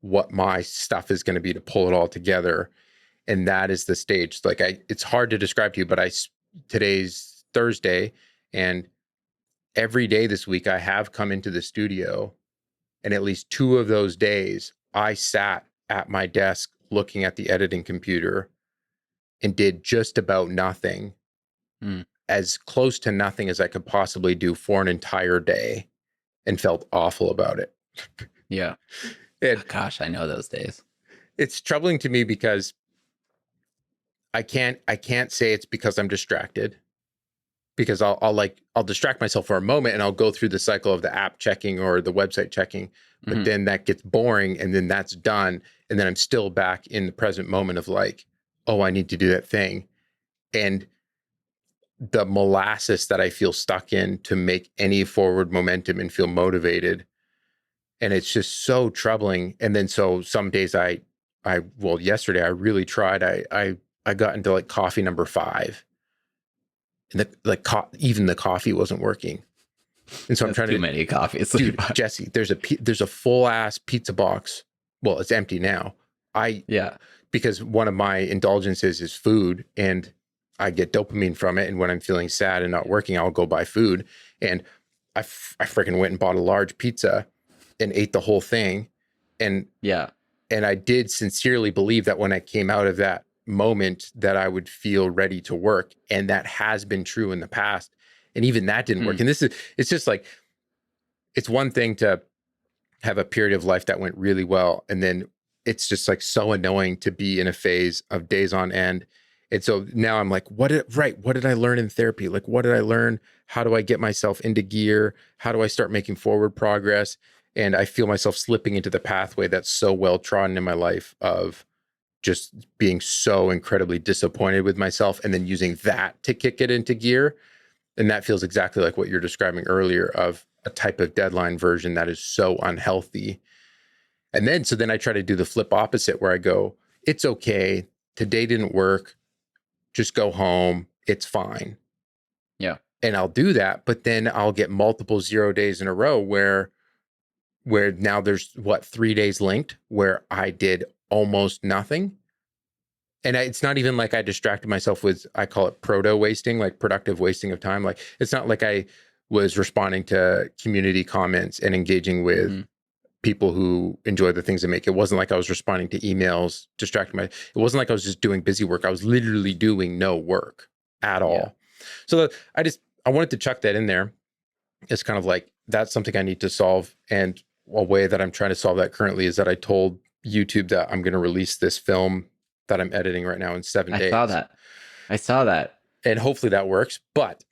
what my stuff is going to be to pull it all together. And that is the stage. Like it's hard to describe to you, but today's Thursday, and every day this week I have come into the studio, and at least 2 of those days I sat at my desk looking at the editing computer and did just about nothing, as close to nothing as I could possibly do for an entire day, and felt awful about it. Yeah. And gosh, I know those days. It's troubling to me because I can't say it's because I'm distracted, because I'll distract myself for a moment and I'll go through the cycle of the app checking or the website checking, but then that gets boring and then that's done. And then I'm still back in the present moment of like, oh, I need to do that thing. And the molasses that I feel stuck in to make any forward momentum and feel motivated. And it's just so troubling. And then so some days yesterday I really tried. I got into like coffee number 5. And even the coffee wasn't working. And so I'm trying too many coffees. Dude, Jesse, there's a full ass pizza box. Well, it's empty now. Because one of my indulgences is food, and I get dopamine from it. And when I'm feeling sad and not working, I'll go buy food. And I freaking went and bought a large pizza and ate the whole thing. And I did sincerely believe that when I came out of that moment that I would feel ready to work. And that has been true in the past. And even that didn't work. And it's just like, it's one thing to have a period of life that went really well. And then it's just like so annoying to be in a phase of days on end. And so now I'm like, what did I learn in therapy? Like, what did I learn? How do I get myself into gear? How do I start making forward progress? And I feel myself slipping into the pathway that's so well trodden in my life of just being so incredibly disappointed with myself and then using that to kick it into gear. And that feels exactly like what you're describing earlier of a type of deadline version that is so unhealthy. And then, so then I try to do the flip opposite where I go, it's okay. Today didn't work. Just go home. It's fine. Yeah. And I'll do that, but then I'll get multiple 0 days in a row where now there's 3 days linked where I did almost nothing. And it's not even like I distracted myself with, I call it proto wasting, like productive wasting of time. Like, it's not like I was responding to community comments and engaging with people who enjoy the things I make. It wasn't like I was responding to emails, it wasn't like I was just doing busy work. I was literally doing no work at all. So I wanted to chuck that in there. It's kind of like, that's something I need to solve. And a way that I'm trying to solve that currently is that I told YouTube that I'm going to release this film that I'm editing right now in 7 days. I saw that. And hopefully that works. But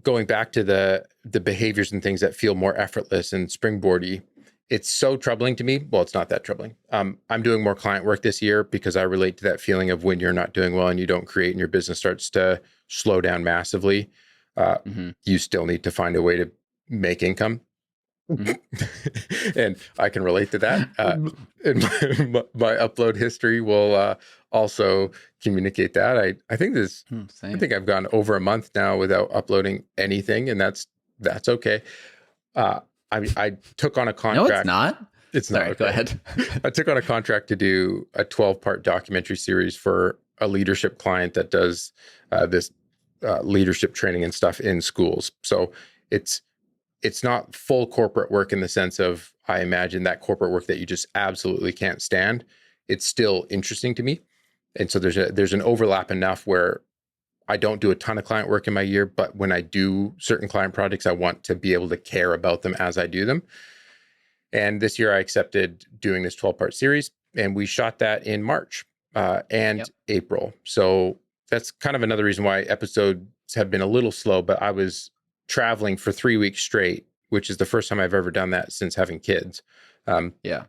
going back to the behaviors and things that feel more effortless and springboardy, it's so troubling to me. Well, it's not that troubling. I'm doing more client work this year because I relate to that feeling of when you're not doing well and you don't create and your business starts to slow down massively. You still need to find a way to make income. And I can relate to that. And my upload history will also communicate that. I think I think I've gone over a month now without uploading anything, and that's okay. I took on a contract. No, it's not. It's not. Sorry, okay. Go ahead. I took on a contract to do a 12-part documentary series for a leadership client that does this leadership training and stuff in schools. So it's not full corporate work in the sense of, I imagine, that corporate work that you just absolutely can't stand. It's still interesting to me. And so there's an overlap enough where I don't do a ton of client work in my year, but when I do certain client projects, I want to be able to care about them as I do them. And this year I accepted doing this 12-part series, and we shot that in March and April. So that's kind of another reason why episodes have been a little slow, but I was traveling for 3 weeks straight, which is the first time I've ever done that since having kids. Yeah.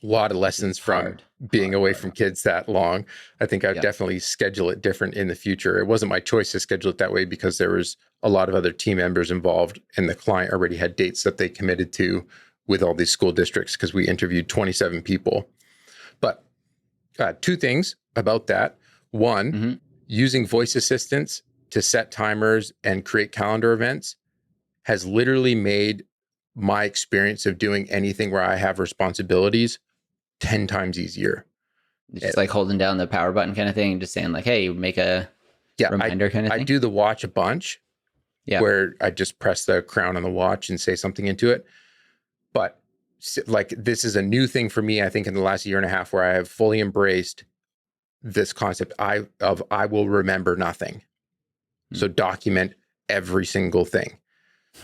A lot of lessons from being away from kids that long. I think I'd definitely schedule it different in the future. It wasn't my choice to schedule it that way because there was a lot of other team members involved, and the client already had dates that they committed to with all these school districts because we interviewed 27 people. But two things about that. One, using voice assistants to set timers and create calendar events has literally made my experience of doing anything where I have responsibilities 10 times easier. It's just like holding down the power button kind of thing, just saying like, hey, make a reminder kind of thing. I do the watch a bunch where I just press the crown on the watch and say something into it. But like, this is a new thing for me, I think, in the last year and a half, where I have fully embraced this concept I will remember nothing. So document every single thing.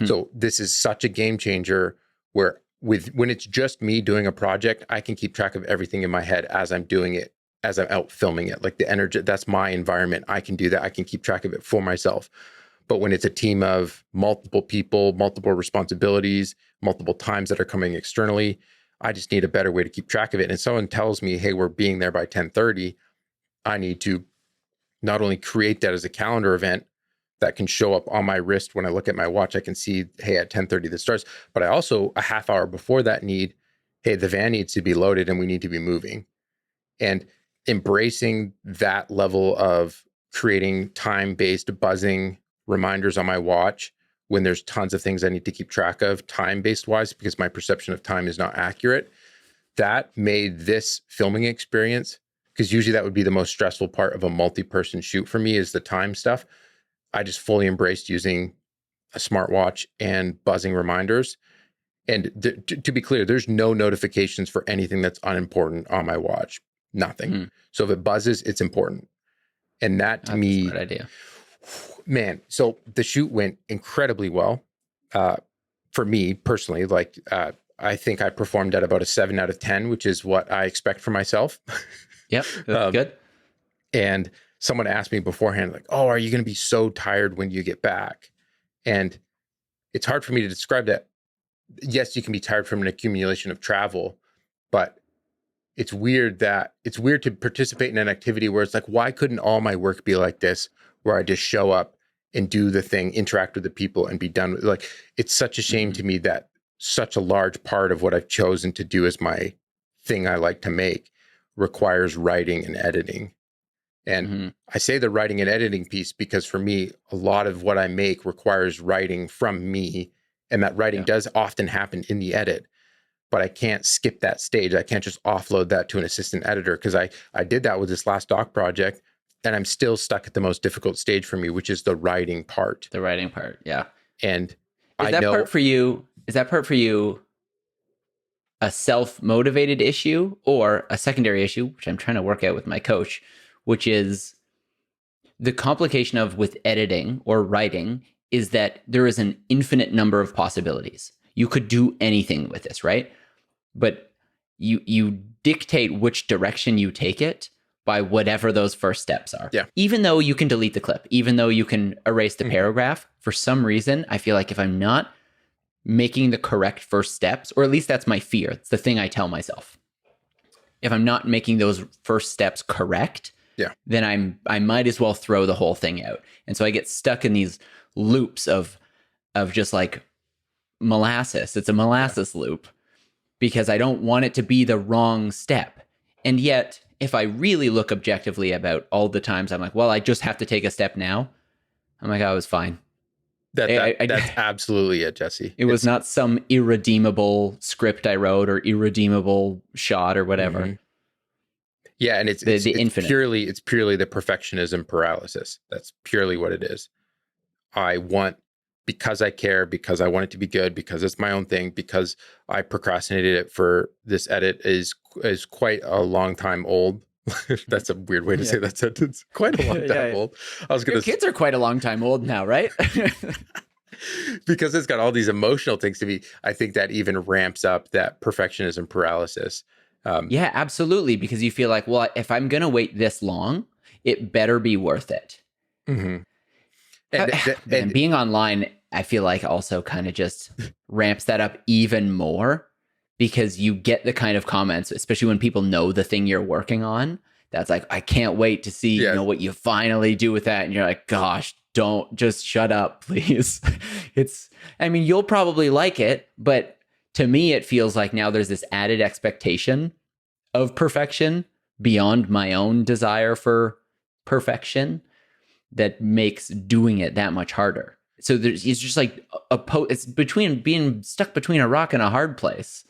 So this is such a game changer where when it's just me doing a project, I can keep track of everything in my head as I'm doing it, as I'm out filming it. Like the energy, that's my environment. I can do that. I can keep track of it for myself. But when it's a team of multiple people, multiple responsibilities, multiple times that are coming externally, I just need a better way to keep track of it. And if someone tells me, hey, we're being there by 10:30, I need to not only create that as a calendar event that can show up on my wrist when I look at my watch, I can see, hey, at 10:30 this starts, but I also, a half hour before that, need, hey, the van needs to be loaded and we need to be moving. And embracing that level of creating time-based buzzing reminders on my watch when there's tons of things I need to keep track of time-based wise, because my perception of time is not accurate, that made this filming experience, because usually that would be the most stressful part of a multi-person shoot for me, is the time stuff. I just fully embraced using a smartwatch and buzzing reminders. And to be clear, there's no notifications for anything that's unimportant on my watch. Nothing. So if it buzzes, it's important. And that to me, smart idea. Man, so the shoot went incredibly well. For me personally, like I think I performed at about a 7 out of 10, which is what I expect for myself. Yep, that's good. And someone asked me beforehand, like, oh, are you going to be so tired when you get back? And it's hard for me to describe that. Yes, you can be tired from an accumulation of travel, but it's weird to participate in an activity where it's like, why couldn't all my work be like this, where I just show up and do the thing, interact with the people and be done with, like, it's such a shame to me that such a large part of what I've chosen to do as my thing I like to make requires writing and editing. And I say the writing and editing piece because for me, a lot of what I make requires writing from me. And that writing does often happen in the edit, but I can't skip that stage. I can't just offload that to an assistant editor, because I did that with this last doc project, and I'm still stuck at the most difficult stage for me, which is the writing part. The writing part, yeah. And is that part for you a self-motivated issue or a secondary issue, which I'm trying to work out with my coach, which is the complication of with editing or writing is that there is an infinite number of possibilities. You could do anything with this, right? But you dictate which direction you take it by whatever those first steps are. Yeah. Even though you can delete the clip, even though you can erase the paragraph, for some reason, I feel like if I'm not making the correct first steps, or at least that's my fear, it's the thing I tell myself. If I'm not making those first steps correct, then I might as well throw the whole thing out. And so I get stuck in these loops of just like molasses. It's a molasses loop because I don't want it to be the wrong step. And yet, if I really look objectively about all the times I'm like, well, I just have to take a step now, I'm like, I was fine. That's absolutely it, Jesse. It was not some irredeemable script I wrote or irredeemable shot or whatever. Yeah, and it's purely the perfectionism paralysis. That's purely what it is. Because I care, because I want it to be good, because it's my own thing, because I procrastinated it for this edit is quite a long time old. That's a weird way to say that sentence. Quite a long time old. Your kids are quite a long time old now, right? Because it's got all these emotional things to be. I think that even ramps up that perfectionism paralysis. Yeah, absolutely. Because you feel like, well, if I'm going to wait this long, it better be worth it. Mm-hmm. And being online I feel like also kind of just ramps that up even more, because you get the kind of comments, especially when people know the thing you're working on, that's like, I can't wait to see, Yeah. what you finally do with that. And you're like, gosh, don't, just shut up, please. I mean, you'll probably like it, but to me, it feels like now there's this added expectation of perfection beyond my own desire for perfection that makes doing it that much harder. So it's just like it's between being stuck between a rock and a hard place.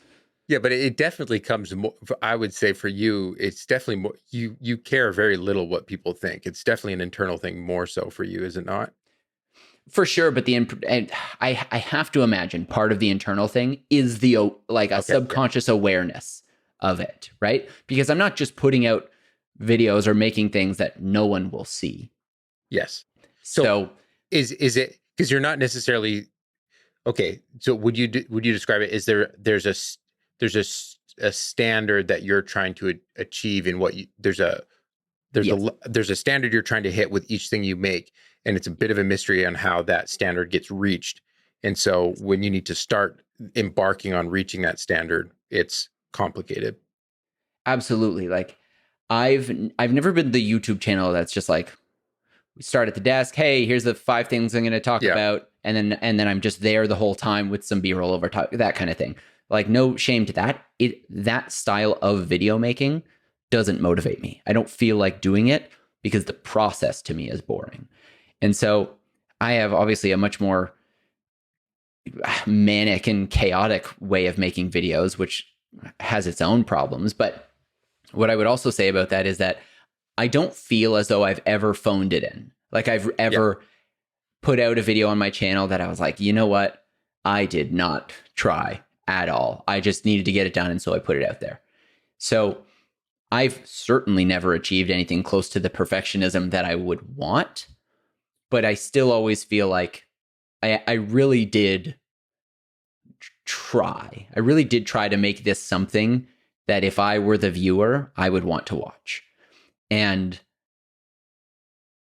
Yeah, but it definitely comes more, I would say for you, it's definitely more, you care very little what people think. It's definitely an internal thing more so for you, is it not? For sure, but I have to imagine part of the internal thing is the like a subconscious awareness of it, right? Because I'm not just putting out videos or making things that no one will see. Yes. So is it because you're not necessarily okay? So would you describe it? Is there's a standard that you're trying to achieve in what you there's a standard you're trying to hit with each thing you make, and it's a bit of a mystery on how that standard gets reached. And so when you need to start embarking on reaching that standard, it's complicated. Absolutely. Like I've never been the YouTube channel that's just like, we start at the desk, hey, here's the 5 things I'm going to talk about, and then I'm just there the whole time with some B-roll over top, that kind of thing. Like, no shame to that. That style of video making doesn't motivate me. I don't feel like doing it because the process to me is boring. And so I have obviously a much more manic and chaotic way of making videos, which has its own problems. But what I would also say about that is that I don't feel as though I've ever phoned it in. Like I've ever put out a video on my channel that I was like, you know what? I did not try at all. I just needed to get it done. And so I put it out there. So I've certainly never achieved anything close to the perfectionism that I would want, but I still always feel like I really did try. I really did try to make this something that if I were the viewer, I would want to watch. And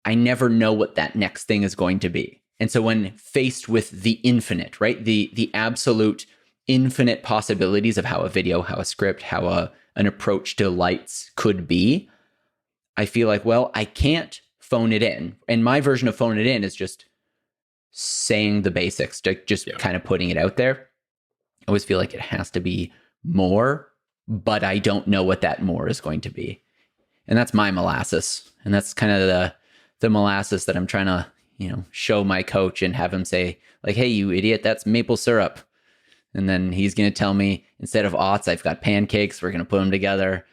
I never know what that next thing is going to be. And so when faced with the infinite, right? The absolute infinite possibilities of how a video, how a script, how an approach to lights could be, I feel like, well, I can't phone it in. And my version of phone it in is just saying the basics, just kind of putting it out there. I always feel like it has to be more, but I don't know what that more is going to be. And that's my molasses. And that's kind of the molasses that I'm trying to, show my coach and have him say, like, hey, you idiot, that's maple syrup. And then he's going to tell me, instead of oats, I've got pancakes. We're going to put them together.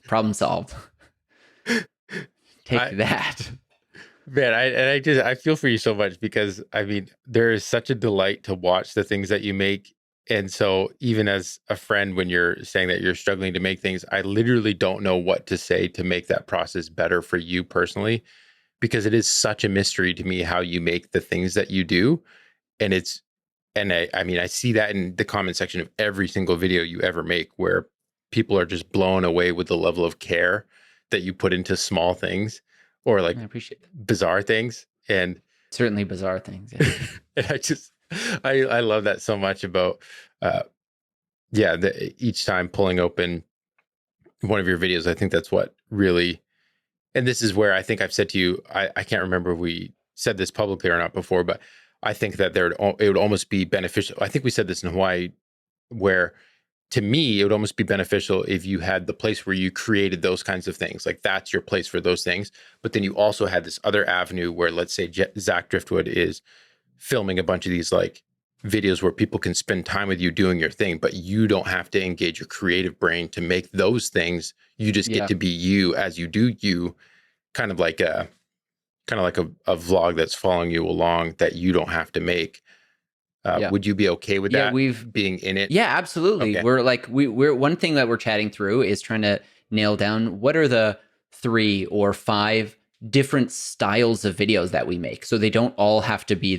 Problem solved. Take that. Man, I feel for you so much, because I mean, there is such a delight to watch the things that you make. And so even as a friend, when you're saying that you're struggling to make things, I literally don't know what to say to make that process better for you personally, because it is such a mystery to me how you make the things that you do. And I mean, I see that in the comment section of every single video you ever make, where people are just blown away with the level of care that you put into small things, or like I appreciate that. Bizarre things. And certainly bizarre things. Yeah. and I love that so much about, each time pulling open one of your videos, I think that's what really, and this is where I think I've said to you, I can't remember if we said this publicly or not before, but I think that it would almost be beneficial. I think we said this in Hawaii, where to me, it would almost be beneficial if you had the place where you created those kinds of things. Like that's your place for those things. But then you also had this other avenue where, let's say Zach Driftwood is filming a bunch of these like videos where people can spend time with you doing your thing, but you don't have to engage your creative brain to make those things. You just get to be you as you do you, kind of like a vlog that's following you along that you don't have to make. Would you be okay with that? Being in it? Yeah, absolutely. Okay. We're one thing that we're chatting through is trying to nail down what are the 3 or 5 different styles of videos that we make. So they don't all have to be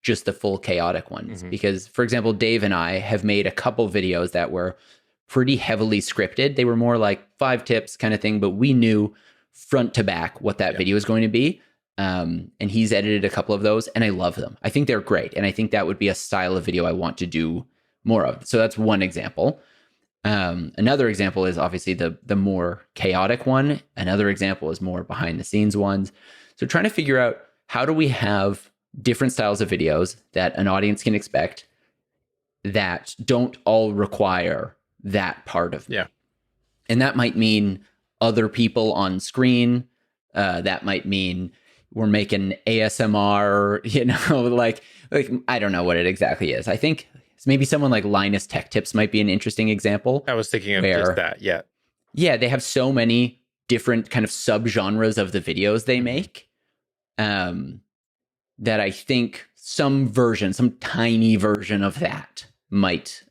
just the full chaotic ones. Mm-hmm. Because, for example, Dave and I have made a couple videos that were pretty heavily scripted. They were more like 5 tips kind of thing, but we knew front to back what that video was going to be. And he's edited a couple of those, and I love them. I think they're great, and I think that would be a style of video I want to do more of. So that's one example. Another example is obviously the more chaotic one. Another example is more behind the scenes ones. So trying to figure out, how do we have different styles of videos that an audience can expect that don't all require that part of me? Yeah. And that might mean other people on screen. That might mean we're making ASMR, like I don't know what it exactly is. I think maybe someone like Linus Tech Tips might be an interesting example. I was thinking of just that. Yeah. Yeah, they have so many different kind of subgenres of the videos they make, that I think some tiny version of that might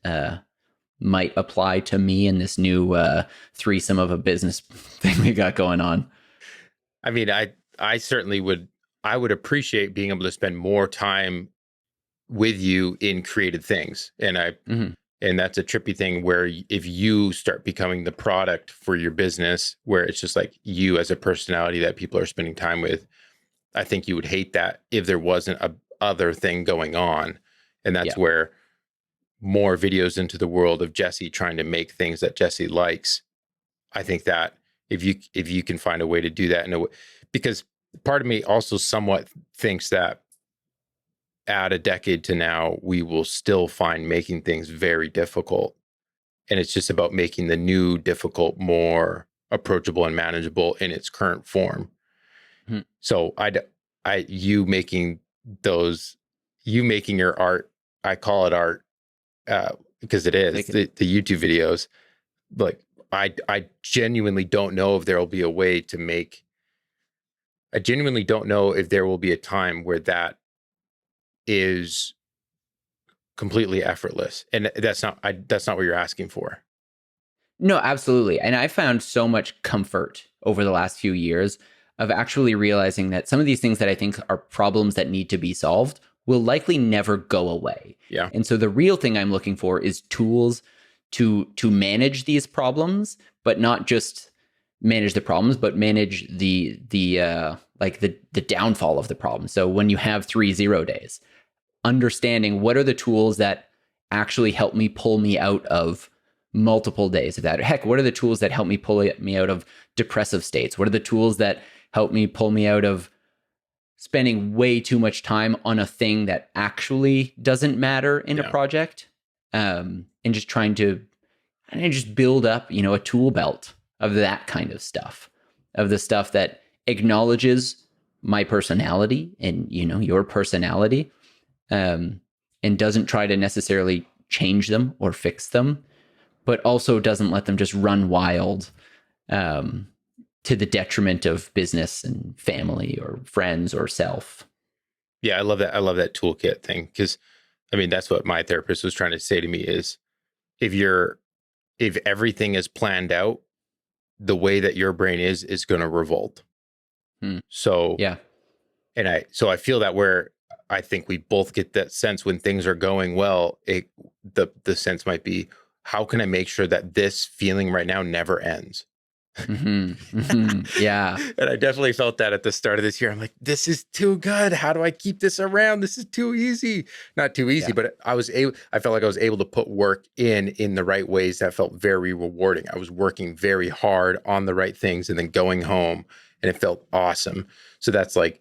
apply to me in this new threesome of a business thing we got going on. I mean, I certainly would appreciate being able to spend more time with you in creative things. And and that's a trippy thing where if you start becoming the product for your business, where it's just like you as a personality that people are spending time with, I think you would hate that if there wasn't a other thing going on. And that's where more videos into the world of Jesse trying to make things that Jesse likes. I think that if you can find a way to do that in a way, because part of me also somewhat thinks that at a decade to now, we will still find making things very difficult. And it's just about making the new difficult more approachable and manageable in its current form. Mm-hmm. So you making your art, I call it art, because it is the YouTube videos. Like I genuinely don't know if there will be a way to make, I genuinely don't know if there will be a time where that is completely effortless. And that's not what you're asking for. No, absolutely. And I found so much comfort over the last few years of actually realizing that some of these things that I think are problems that need to be solved will likely never go away. Yeah. And so the real thing I'm looking for is tools to manage these problems, but not just manage the problems, but manage the downfall of the problem. So when you have 3 0 days, understanding what are the tools that actually help me pull me out of multiple days of that. Heck, what are the tools that help me pull me out of depressive states? What are the tools that help me pull me out of spending way too much time on a thing that actually doesn't matter in a project? And just trying to just build up, a tool belt of that kind of stuff, of the stuff that acknowledges my personality and, your personality, and doesn't try to necessarily change them or fix them, but also doesn't let them just run wild to the detriment of business and family or friends or self. Yeah, I love that. I love that toolkit thing, because I mean, that's what my therapist was trying to say to me is if everything is planned out, the way that your brain is going to revolt. So, yeah. And I feel that where I think we both get that sense when things are going well, the sense might be, how can I make sure that this feeling right now never ends? Mm-hmm. Mm-hmm. Yeah. And I definitely felt that at the start of this year. I'm like, this is too good. How do I keep this around? This is too easy. Not too easy, but I felt like I was able to put work in the right ways that felt very rewarding. I was working very hard on the right things and then going home, and it felt awesome. So that's like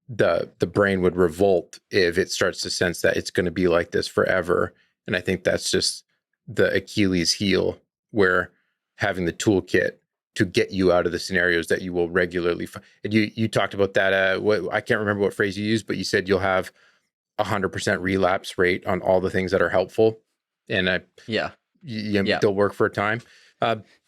the brain would revolt if it starts to sense that it's going to be like this forever. And I think that's just the Achilles heel, where having the toolkit to get you out of the scenarios that you will regularly find. And you talked about that. I can't remember what phrase you used, but you said you'll have 100% relapse rate on all the things that are helpful. And they'll work for a time.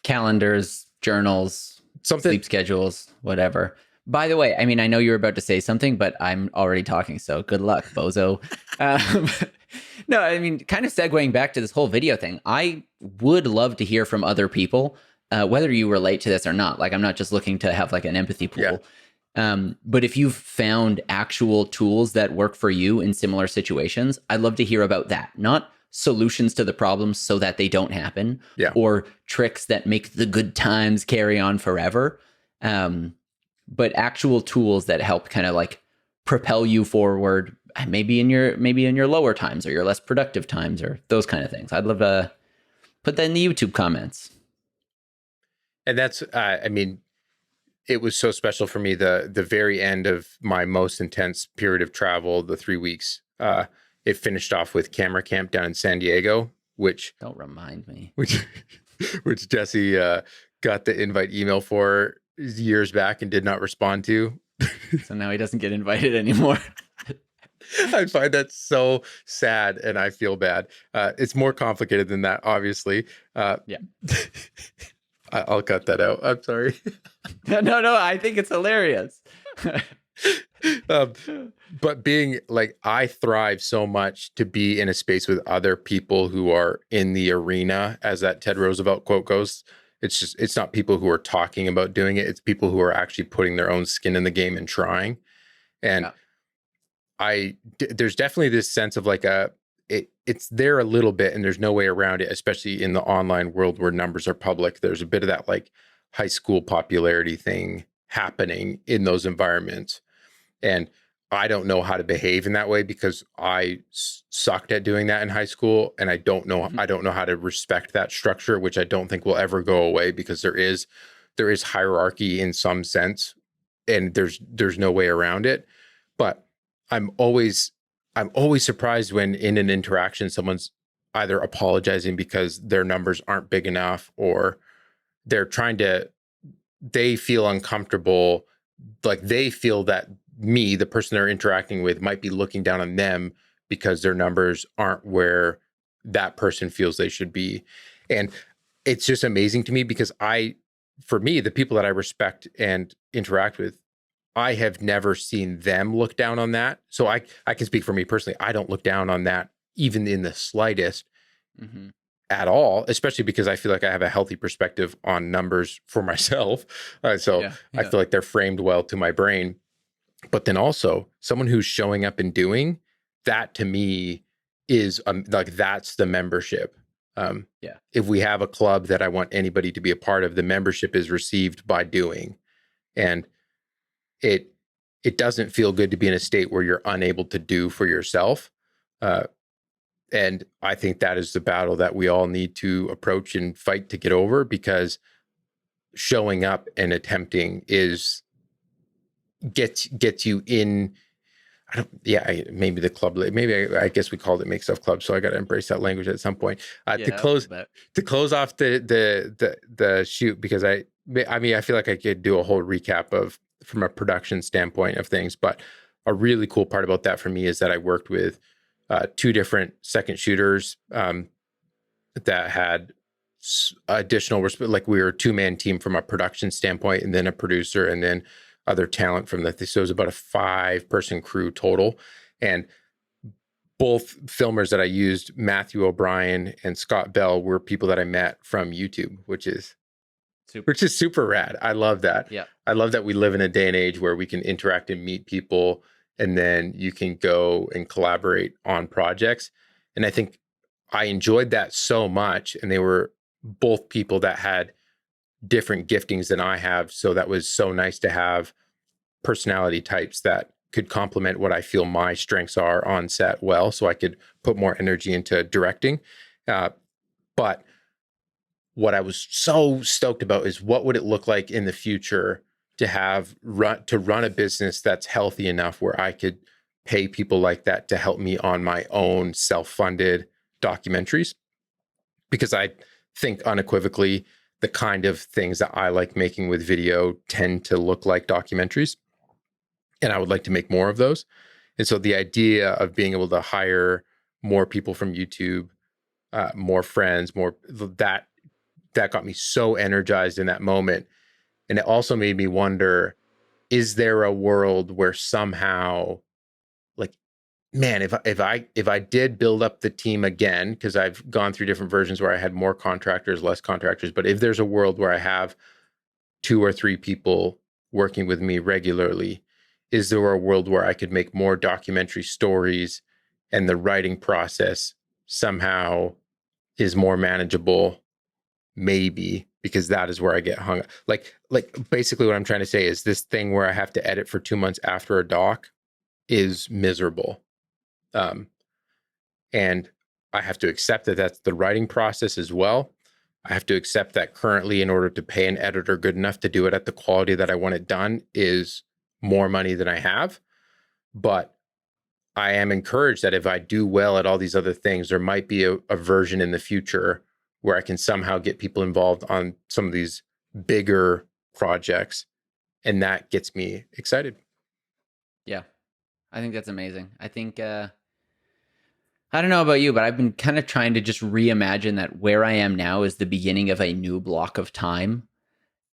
Calendars, journals, sleep schedules, whatever. By the way, I mean, I know you were about to say something, but I'm already talking, so good luck, bozo. No, I mean, kind of segueing back to this whole video thing, I would love to hear from other people, whether you relate to this or not. Like, I'm not just looking to have like an empathy pool. But if you've found actual tools that work for you in similar situations, I'd love to hear about that. Not solutions to the problems so that they don't happen, or tricks that make the good times carry on forever. but actual tools that help kind of like propel you forward, maybe in your lower times or your less productive times or those kind of things. I'd love to put that in the YouTube comments. And that's, I mean, it was so special for me. The very end of my most intense period of travel, the 3 weeks, it finished off with camera camp down in San Diego, which don't remind me, which Jesse got the invite email for years back and did not respond to. So now he doesn't get invited anymore. I find that so sad, and I feel bad. It's more complicated than that, obviously. Yeah. I'll cut that out. I'm sorry. No, I think it's hilarious. But being like, I thrive so much to be in a space with other people who are in the arena, as that Ted Roosevelt quote goes. It's not people who are talking about doing it. It's people who are actually putting their own skin in the game and trying. And there's definitely this sense of like it's there a little bit, and there's no way around it, especially in the online world where numbers are public. There's a bit of that like high school popularity thing happening in those environments. And I don't know how to behave in that way because I sucked at doing that in high school. And I don't know how to respect that structure, which I don't think will ever go away, because there is hierarchy in some sense, and there's no way around it. But I'm always surprised when in an interaction, someone's either apologizing because their numbers aren't big enough, or they feel uncomfortable. Like they feel that me, the person they're interacting with, might be looking down on them because their numbers aren't where that person feels they should be. And it's just amazing to me because for me, the people that I respect and interact with, I have never seen them look down on that. So I can speak for me personally. I don't look down on that even in the slightest at all, especially because I feel like I have a healthy perspective on numbers for myself. I feel like they're framed well to my brain. But then also someone who's showing up and doing that, to me, is like, that's the membership. If we have a club that I want anybody to be a part of, the membership is received by doing. And it doesn't feel good to be in a state where you're unable to do for yourself. And I think that is the battle that we all need to approach and fight to get over, because showing up and attempting gets you in. Maybe the club. Maybe I guess we called it Make Stuff Club. So I got to embrace that language at some point. To close off the shoot, because I feel like I could do a whole recap from a production standpoint of things. But a really cool part about that for me is that I worked with two different second shooters that had additional, like we were a 2-man team from a production standpoint, and then a producer, and then other talent from that. So it was about a 5-person crew total. And both filmers that I used, Matthew O'Brien and Scott Bell, were people that I met from YouTube, which is super rad. I love that. Yeah. I love that we live in a day and age where we can interact and meet people, and then you can go and collaborate on projects. And I think I enjoyed that so much. And they were both people that had different giftings than I have. So that was so nice to have personality types that could complement what I feel my strengths are on set well, so I could put more energy into directing. But what I was so stoked about is, what would it look like in the future to run a business that's healthy enough where I could pay people like that to help me on my own self-funded documentaries? Because I think unequivocally the kind of things that I like making with video tend to look like documentaries, and I would like to make more of those. And so the idea of being able to hire more people from YouTube, more friends, that got me so energized in that moment. And it also made me wonder, is there a world where somehow, like, man, if I did build up the team again, because I've gone through different versions where I had more contractors, less contractors, but if there's a world where I have 2 or 3 people working with me regularly, is there a world where I could make more documentary stories and the writing process somehow is more manageable? Maybe. because that is where I get hung up. Like basically what I'm trying to say is this thing where I have to edit for 2 months after a doc is miserable. And I have to accept that that's the writing process as well. I have to accept that currently, in order to pay an editor good enough to do it at the quality that I want it done, is more money than I have. But I am encouraged that if I do well at all these other things, there might be a version in the future where I can somehow get people involved on some of these bigger projects. And that gets me excited. Yeah, I think that's amazing. I think, I don't know about you, but I've been kind of trying to just reimagine that where I am now is the beginning of a new block of time.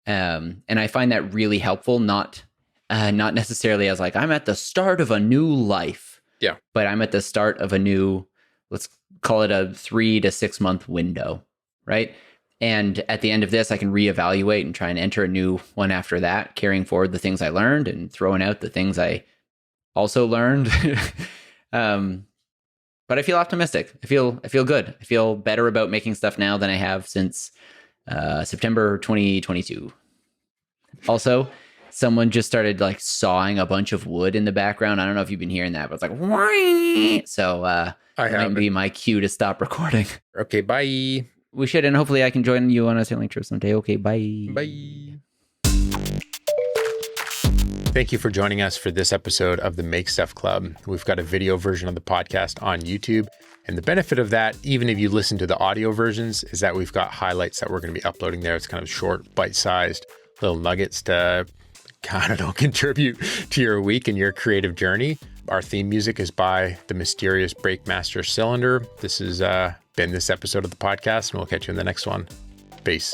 And I find that really helpful, not necessarily as like, I'm at the start of a new life. Yeah. But I'm at the start of a new, let's call it a 3 to 6 month window, right? And at the end of this, I can reevaluate and try and enter a new one after that, carrying forward the things I learned and throwing out the things I also learned. But I feel optimistic. I feel good. I feel better about making stuff now than I have since September 2022. Also, someone just started like sawing a bunch of wood in the background. I don't know if you've been hearing that, but it's like, whee! So that might be my cue to stop recording. Okay, bye. We should, and hopefully I can join you on a sailing trip someday. Okay, bye. Bye. Thank you for joining us for this episode of the Make Stuff Club. We've got a video version of the podcast on YouTube. And the benefit of that, even if you listen to the audio versions, is that we've got highlights that we're going to be uploading there. It's kind of short, bite-sized little nuggets to kind of contribute to your week and your creative journey. Our theme music is by the mysterious Breakmaster Cylinder. This has been this episode of the podcast, and we'll catch you in the next one. Peace.